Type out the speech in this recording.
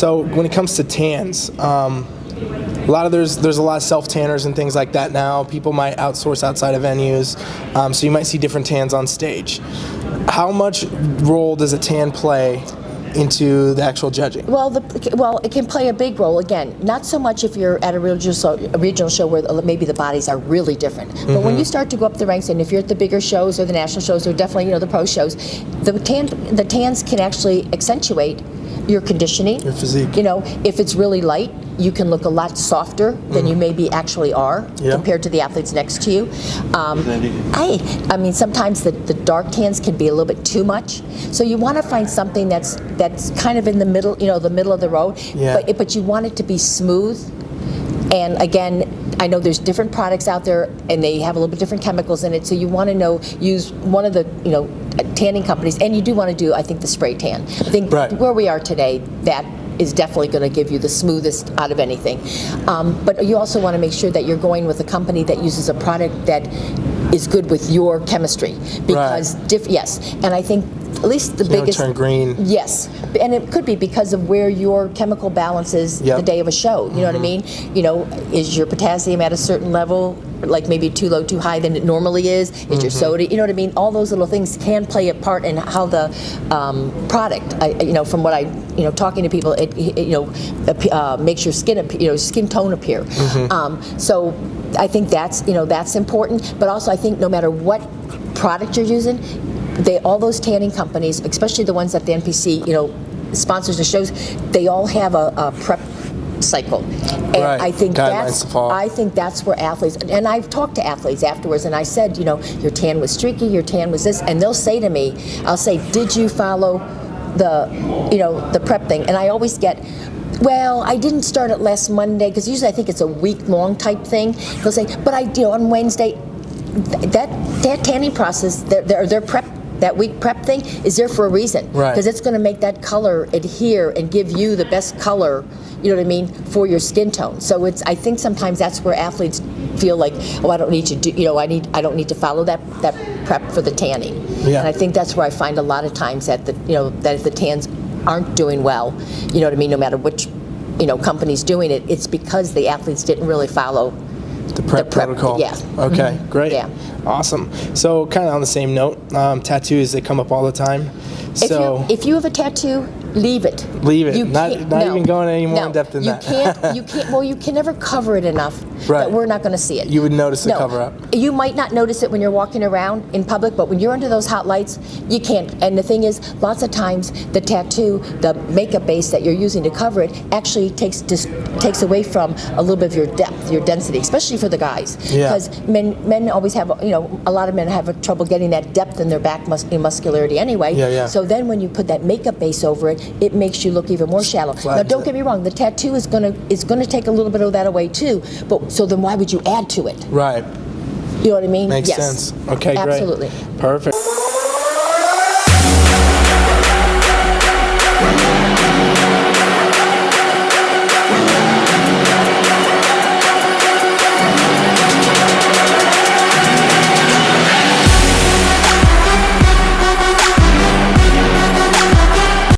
So when it comes to tans, there's a lot of self-tanners and things like that now. People might outsource outside of venues, so you might see different tans on stage. How much role does a tan play into the actual judging? Well, it can play a big role. Again, not so much if you're at a regional show where maybe the bodies are really different. But when you start to go up the ranks, and if you're at the bigger shows or the national shows or definitely the pro shows, the tans can actually accentuate your conditioning, your physique. If it's really light, you can look a lot softer than you maybe actually are compared to the athletes next to you. I mean, sometimes the dark tans can be a little bit too much. So you want to find something that's kind of in the middle, the middle of the road. Yeah. But you want it to be smooth. And again, I know there's different products out there, and they have a little bit different chemicals in it. So you want to use one of the tanning companies, and you do want to do, I think, the spray tan. I think where we are today, that is definitely going to give you the smoothest out of anything. But you also want to make sure that you're going with a company that uses a product that is good with your chemistry, because yes, and I think at least the biggest turn green. Yes, and it could be because of where your chemical balance is the day of a show. You know what I mean? Is your potassium at a certain level, like maybe too low, too high than it normally is? Is your soda? You know what I mean? All those little things can play a part in how the product. From what I talking to people, it makes your skin skin tone appear. So I think that's important. But also I think no matter what product you're using, all those tanning companies, especially the ones that the NPC sponsors the shows, they all have a prep cycle, and I think that's where athletes, and I've talked to athletes afterwards, and I said, your tan was streaky, your tan was this, and they'll say to me, I'll say, did you follow the prep thing? And I always get, well, I didn't start it last Monday, because usually I think it's a week-long type thing. They'll say, but on Wednesday, that tanning process, their prep, that week prep thing is there for a reason, because it's going to make that color adhere and give you the best color, for your skin tone. So I think sometimes that's where athletes feel like, oh, I don't need to do, I don't need to follow that prep for the tanning. And I think that's where I find a lot of times that that if the tans aren't doing well, no matter which company's doing it, it's because the athletes didn't really follow the prep protocol. Yeah. Okay, great. Yeah. Awesome. So kind of on the same note, tattoos, they come up all the time. So if you have a tattoo, leave it. Leave it. Not even going any more in depth than that. You can't. Well, you can never cover it enough that we're not going to see it. You would notice the cover up. You might not notice it when you're walking around in public, but when you're under those hot lights, you can't. And the thing is, lots of times the tattoo, the makeup base that you're using to cover it, actually takes away from a little bit of your depth, your density, especially for the guys. Because men always have, a lot of men have trouble getting that depth in their back muscularity anyway. So then when you put that makeup base over it, it makes you look even more shallow. Now, don't get me wrong, the tattoo is gonna take a little bit of that away too. But so then why would you add to it? Right. You know what I mean? Makes sense. Okay, absolutely. Great. Perfect.